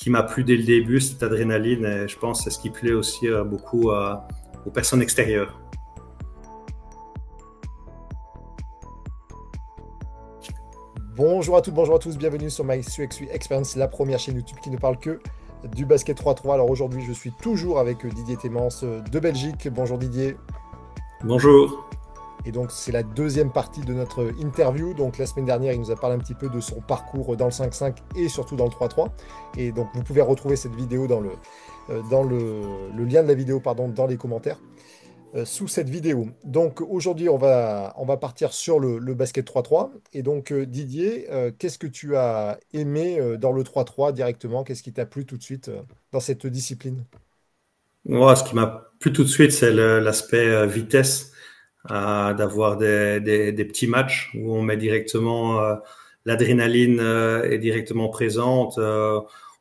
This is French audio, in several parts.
qui m'a plu dès le début, cette adrénaline. Et je pense que c'est ce qui plaît aussi beaucoup aux personnes extérieures. Bonjour à toutes, bonjour à tous, bienvenue sur My UXU Experience, la première chaîne YouTube qui ne parle que du basket 3-3. Alors aujourd'hui, je suis toujours avec Didier Témence de Belgique. Bonjour Didier. Bonjour. Et donc, c'est la deuxième partie de notre interview. Donc, la semaine dernière, il nous a parlé un petit peu de son parcours dans le 5-5 et surtout dans le 3-3. Et donc, vous pouvez retrouver cette vidéo dans le lien de la vidéo, pardon, dans les commentaires. Sous cette vidéo. Donc aujourd'hui, on va partir sur le basket 3-3. Et donc Didier, qu'est-ce que tu as aimé dans le 3-3 directement? Qu'est-ce qui t'a plu tout de suite dans cette discipline? Moi, ce qui m'a plu tout de suite, c'est l'aspect vitesse, d'avoir des petits matchs où on met directement l'adrénaline est directement présente.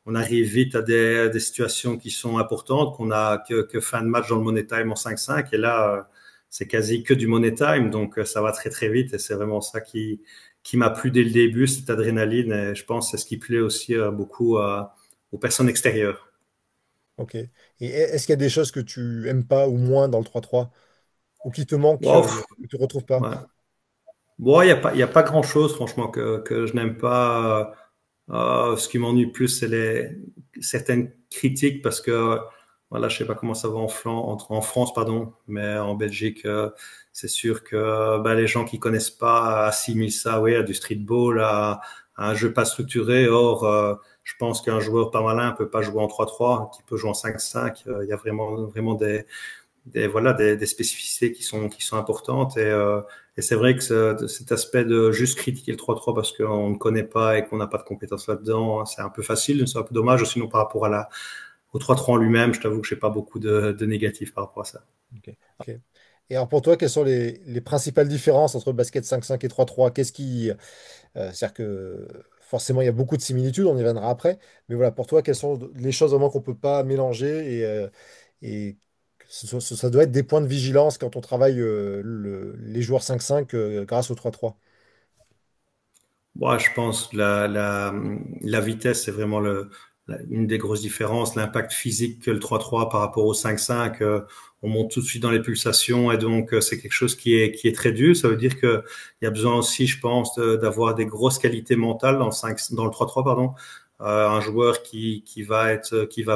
On arrive vite à des situations qui sont importantes, qu'on a que fin de match dans le Money Time en 5-5. Et là, c'est quasi que du Money Time, donc ça va très très vite. Et c'est vraiment ça qui m'a plu dès le début, cette adrénaline. Et je pense que c'est ce qui plaît aussi beaucoup aux personnes extérieures. Ok. Et est-ce qu'il y a des choses que tu aimes pas ou moins dans le 3-3 ou qui te manquent, Wow, que tu retrouves pas? ouais. Bon, il y a pas grand-chose, franchement, que je n'aime pas. Ce qui m'ennuie plus, c'est certaines critiques parce que, voilà, je sais pas comment ça va en France, pardon, mais en Belgique, c'est sûr que les gens qui connaissent pas assimilent ça, oui, à du streetball, à un jeu pas structuré. Or, je pense qu'un joueur pas malin peut pas jouer en 3-3, qui peut jouer en 5-5. Il y a vraiment des spécificités qui sont importantes et c'est vrai que cet aspect de juste critiquer le 3-3 parce qu'on ne connaît pas et qu'on n'a pas de compétences là-dedans, c'est un peu facile, c'est un peu dommage. Sinon, par rapport au 3-3 en lui-même, je t'avoue que j'ai pas beaucoup de négatifs par rapport à ça. Ok. Ok. Et alors pour toi, quelles sont les principales différences entre le basket 5-5 et 3-3? C'est-à-dire que forcément, il y a beaucoup de similitudes, on y reviendra après. Mais voilà, pour toi, quelles sont les choses vraiment qu'on ne peut pas mélanger et que ça doit être des points de vigilance quand on travaille les joueurs 5-5 grâce au 3-3. Moi, je pense que la vitesse, c'est vraiment une des grosses différences. L'impact physique que le 3-3 par rapport au 5-5, on monte tout de suite dans les pulsations et donc c'est quelque chose qui est très dur. Ça veut dire que il y a besoin aussi, je pense, d'avoir des grosses qualités mentales dans le 3-3, pardon. Un joueur qui va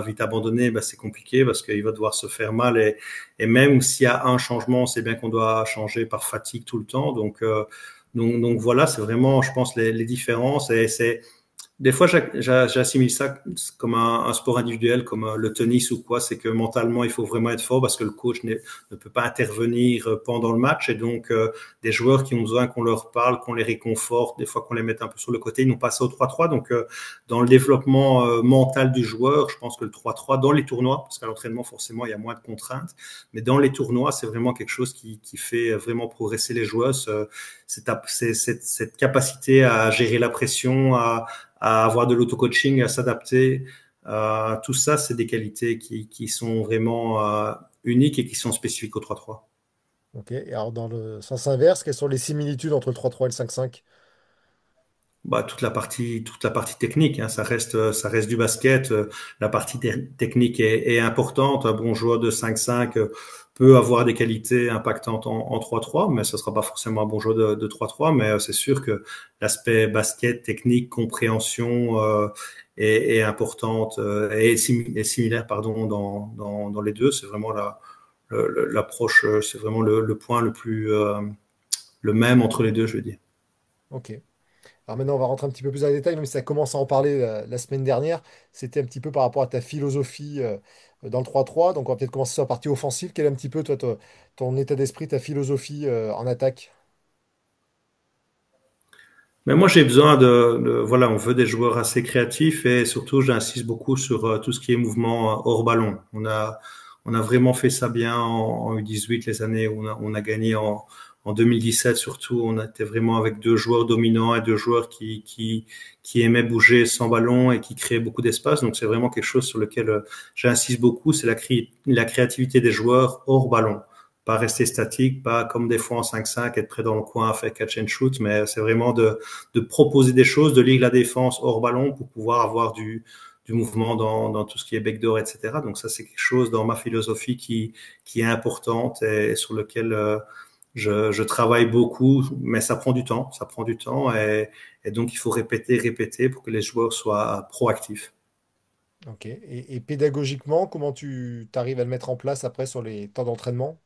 vite abandonner, c'est compliqué parce qu'il va devoir se faire mal et même s'il y a un changement, c'est bien qu'on doit changer par fatigue tout le temps. Donc voilà, c'est vraiment, je pense, les différences. Et c'est des fois, j'assimile ça comme un sport individuel, comme le tennis ou quoi. C'est que mentalement, il faut vraiment être fort parce que le coach ne peut pas intervenir pendant le match. Et donc, des joueurs qui ont besoin qu'on leur parle, qu'on les réconforte, des fois qu'on les mette un peu sur le côté, ils n'ont pas ça au 3-3. Donc, dans le développement mental du joueur, je pense que le 3-3, dans les tournois, parce qu'à l'entraînement, forcément, il y a moins de contraintes, mais dans les tournois, c'est vraiment quelque chose qui fait vraiment progresser les joueurs. Cette capacité à gérer la pression, à avoir de l'auto-coaching, à s'adapter. Tout ça, c'est des qualités qui sont vraiment uniques et qui sont spécifiques au 3-3. Ok. Et alors dans le sens inverse, quelles sont les similitudes entre le 3-3 et le 5-5? Toute la partie technique, hein, ça reste du basket. La partie technique est importante. Un bon joueur de 5-5 peut avoir des qualités impactantes en 3-3, mais ce sera pas forcément un bon joueur de 3-3. Mais c'est sûr que l'aspect basket, technique, compréhension est importante est similaire, pardon, dans les deux. C'est vraiment l'approche, c'est vraiment le point le plus le même entre les deux, je veux dire. Ok. Alors maintenant, on va rentrer un petit peu plus dans les détails, même si ça commence à en parler la semaine dernière. C'était un petit peu par rapport à ta philosophie dans le 3-3. Donc, on va peut-être commencer sur la partie offensive. Quel est un petit peu, toi, ton état d'esprit, ta philosophie en attaque? Mais moi, j'ai besoin voilà, on veut des joueurs assez créatifs et surtout, j'insiste beaucoup sur tout ce qui est mouvement hors ballon. On a vraiment fait ça bien en U18, les années où on a gagné en 2017 surtout. On était vraiment avec deux joueurs dominants et deux joueurs qui aimaient bouger sans ballon et qui créaient beaucoup d'espace. Donc, c'est vraiment quelque chose sur lequel j'insiste beaucoup, c'est la créativité des joueurs hors ballon, pas rester statique, pas comme des fois en 5-5, être près dans le coin, faire catch and shoot, mais c'est vraiment de proposer des choses, de lire la défense hors ballon pour pouvoir avoir du mouvement dans tout ce qui est backdoor, etc. Donc ça, c'est quelque chose dans ma philosophie qui est importante et sur lequel je travaille beaucoup, mais ça prend du temps, et donc il faut répéter, répéter pour que les joueurs soient proactifs. Ok. Et pédagogiquement, comment tu arrives à le mettre en place après sur les temps d'entraînement?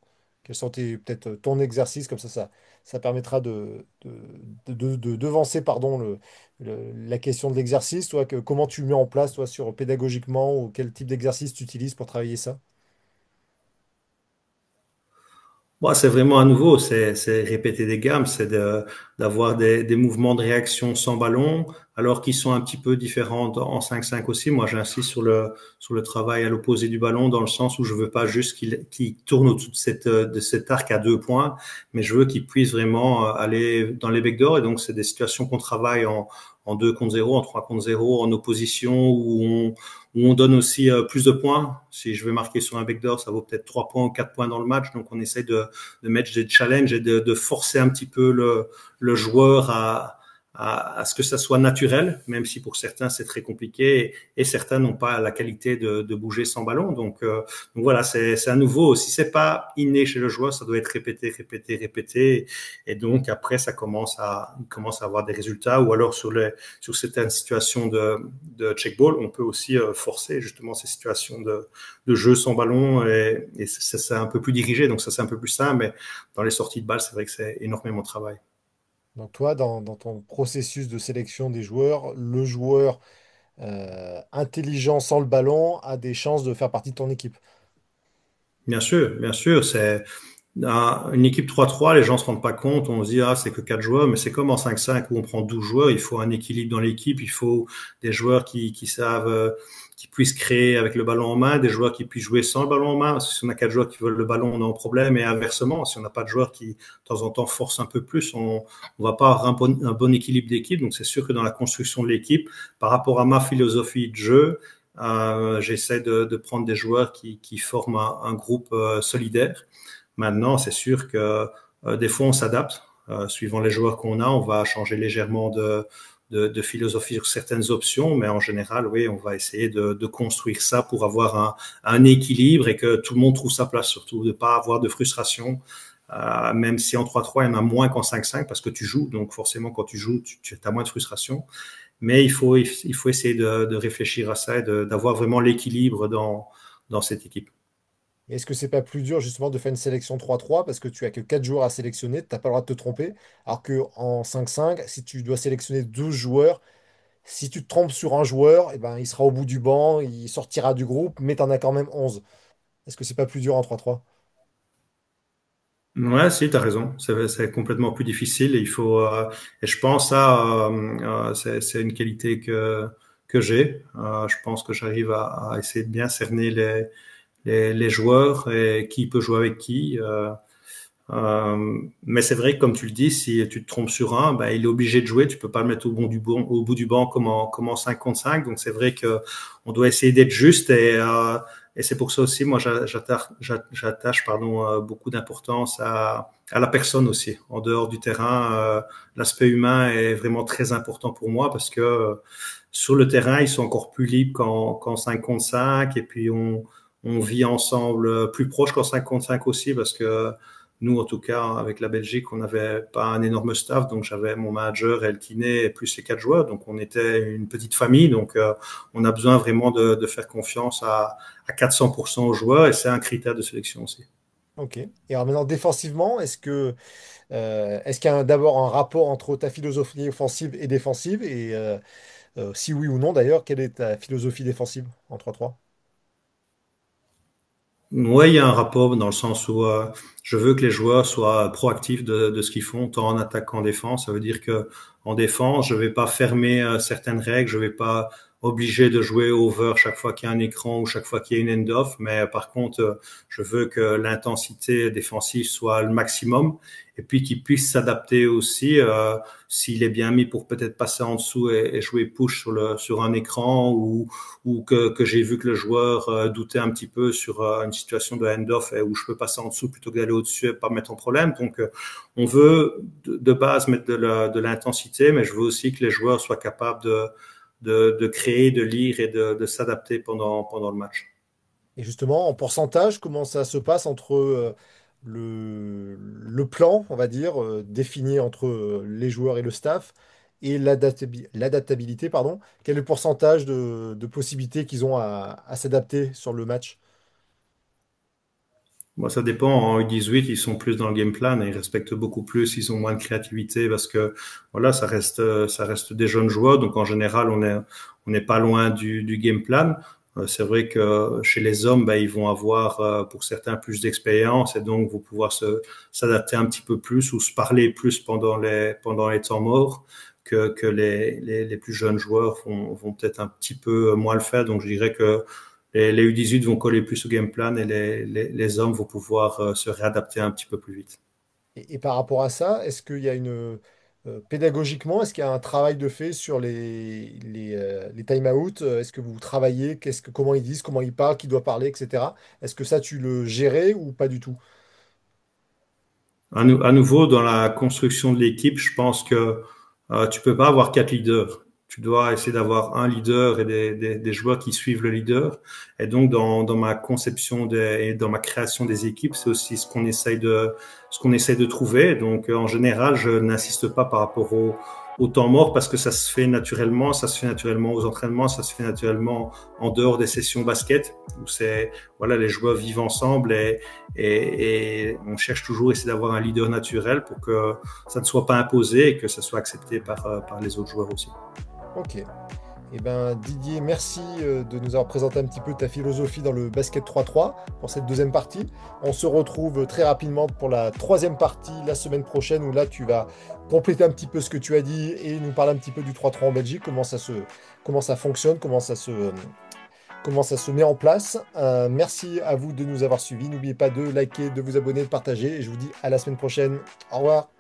Quels sont peut-être ton exercice, comme ça permettra de devancer pardon, la question de l'exercice. Toi, comment tu le mets en place, toi, sur pédagogiquement, ou quel type d'exercice tu utilises pour travailler ça? Bon, c'est vraiment à nouveau, c'est répéter des gammes, d'avoir des mouvements de réaction sans ballon, alors qu'ils sont un petit peu différents en 5-5 aussi. Moi, j'insiste sur le travail à l'opposé du ballon, dans le sens où je veux pas juste qu'il tourne autour de cet arc à 2 points, mais je veux qu'il puisse vraiment aller dans les backdoors. Et donc, c'est des situations qu'on travaille en 2 contre 0, en 3 contre 0, en opposition, où on donne aussi plus de points. Si je vais marquer sur un backdoor, ça vaut peut-être 3 points ou 4 points dans le match. Donc, on essaie de mettre des challenges et de forcer un petit peu le joueur à ce que ça soit naturel, même si pour certains c'est très compliqué et certains n'ont pas la qualité de bouger sans ballon. Donc voilà, c'est à nouveau, si c'est pas inné chez le joueur, ça doit être répété, répété, répété. Et donc après, il commence à avoir des résultats. Ou alors sur certaines situations de check ball, on peut aussi forcer justement ces situations de jeu sans ballon et c'est un peu plus dirigé, donc ça c'est un peu plus simple, mais dans les sorties de balles, c'est vrai que c'est énormément de travail. Donc toi, dans ton processus de sélection des joueurs, le joueur intelligent sans le ballon a des chances de faire partie de ton équipe. Bien sûr, c'est une équipe 3-3, les gens se rendent pas compte, on se dit, ah, c'est que 4 joueurs, mais c'est comme en 5-5 où on prend 12 joueurs, il faut un équilibre dans l'équipe, il faut des joueurs qui savent, qui puissent créer avec le ballon en main, des joueurs qui puissent jouer sans le ballon en main, parce que si on a 4 joueurs qui veulent le ballon, on a un problème, et inversement, si on n'a pas de joueurs qui, de temps en temps, forcent un peu plus, on va pas avoir un bon équilibre d'équipe, donc c'est sûr que dans la construction de l'équipe, par rapport à ma philosophie de jeu, j'essaie de prendre des joueurs qui forment un groupe solidaire. Maintenant, c'est sûr que des fois, on s'adapte. Suivant les joueurs qu'on a, on va changer légèrement de philosophie sur certaines options, mais en général, oui, on va essayer de construire ça pour avoir un équilibre et que tout le monde trouve sa place, surtout de ne pas avoir de frustration. Même si en 3-3, il y en a moins qu'en 5-5 parce que tu joues, donc forcément, quand tu joues, tu as moins de frustration. Mais il faut essayer de réfléchir à ça et d'avoir vraiment l'équilibre dans cette équipe. Est-ce que c'est pas plus dur justement de faire une sélection 3-3 parce que tu as que 4 joueurs à sélectionner, tu n'as pas le droit de te tromper, alors qu'en 5-5, si tu dois sélectionner 12 joueurs, si tu te trompes sur un joueur, eh ben, il sera au bout du banc, il sortira du groupe, mais tu en as quand même 11. Est-ce que c'est pas plus dur en 3-3? Ouais, si, t'as raison. C'est complètement plus difficile et il faut, et je pense ça, c'est une qualité que j'ai. Je pense que j'arrive à essayer de bien cerner les joueurs et qui peut jouer avec qui. Mais c'est vrai que comme tu le dis, si tu te trompes sur un, ben, il est obligé de jouer. Tu peux pas le mettre au bout du banc comme en 5 contre 5. Donc c'est vrai que on doit essayer d'être juste et c'est pour ça aussi, moi, j'attache pardon, beaucoup d'importance à la personne aussi. En dehors du terrain, l'aspect humain est vraiment très important pour moi parce que sur le terrain, ils sont encore plus libres qu'en 5 contre 5 et puis on vit ensemble plus proche qu'en 5 contre 5 aussi parce que nous, en tout cas, avec la Belgique, on n'avait pas un énorme staff, donc j'avais mon manager et le kiné et plus les 4 joueurs, donc on était une petite famille, donc on a besoin vraiment de faire confiance à 400% aux joueurs et c'est un critère de sélection aussi. Ok. Et alors maintenant, défensivement, est-ce qu'il y a d'abord un rapport entre ta philosophie offensive et défensive? Et si oui ou non, d'ailleurs, quelle est ta philosophie défensive en 3-3? Oui, il y a un rapport dans le sens où je veux que les joueurs soient proactifs de ce qu'ils font, tant en attaque qu'en défense. Ça veut dire que en défense, je vais pas fermer certaines règles, je vais pas obliger de jouer over chaque fois qu'il y a un écran ou chaque fois qu'il y a une end-off, mais par contre, je veux que l'intensité défensive soit le maximum et puis qu'il puisse s'adapter aussi s'il est bien mis pour peut-être passer en dessous et jouer push sur un écran ou que j'ai vu que le joueur doutait un petit peu sur une situation de hand-off où je peux passer en dessous plutôt que d'aller au-dessus et pas me mettre en problème. Donc, on veut de base mettre de l'intensité, mais je veux aussi que les joueurs soient capables de créer, de lire et de s'adapter pendant le match. Et justement, en pourcentage, comment ça se passe entre le plan, on va dire, défini entre les joueurs et le staff, et l'adaptabilité, pardon. Quel est le pourcentage de possibilités qu'ils ont à s'adapter sur le match? Moi, ça dépend. En U18, ils sont plus dans le game plan et ils respectent beaucoup plus. Ils ont moins de créativité parce que voilà, ça reste des jeunes joueurs. Donc en général, on n'est pas loin du game plan. C'est vrai que chez les hommes, ben, ils vont avoir pour certains plus d'expérience et donc vont pouvoir s'adapter un petit peu plus ou se parler plus pendant les temps morts que les plus jeunes joueurs vont peut-être un petit peu moins le faire. Donc je dirais que les U18 vont coller plus au game plan et les hommes vont pouvoir se réadapter un petit peu plus vite. Et par rapport à ça, est-ce qu'il y a pédagogiquement, est-ce qu'il y a un travail de fait sur les time-out? Est-ce que vous travaillez? Comment ils disent, comment ils parlent, qui doit parler, etc. Est-ce que ça, tu le gérais ou pas du tout? À nouveau, dans la construction de l'équipe, je pense que tu peux pas avoir quatre leaders. Tu dois essayer d'avoir un leader et des joueurs qui suivent le leader. Et donc, dans ma conception et dans ma création des équipes, c'est aussi ce qu'on essaye de trouver. Donc, en général, je n'insiste pas par rapport au temps mort parce que ça se fait naturellement aux entraînements, ça se fait naturellement en dehors des sessions basket où voilà, les joueurs vivent ensemble et on cherche toujours à essayer d'avoir un leader naturel pour que ça ne soit pas imposé et que ça soit accepté par les autres joueurs aussi. Ok. Eh ben, Didier, merci de nous avoir présenté un petit peu ta philosophie dans le basket 3-3 pour cette deuxième partie. On se retrouve très rapidement pour la troisième partie la semaine prochaine où là tu vas compléter un petit peu ce que tu as dit et nous parler un petit peu du 3-3 en Belgique, comment ça fonctionne, comment ça se met en place. Merci à vous de nous avoir suivis. N'oubliez pas de liker, de vous abonner, de partager et je vous dis à la semaine prochaine. Au revoir.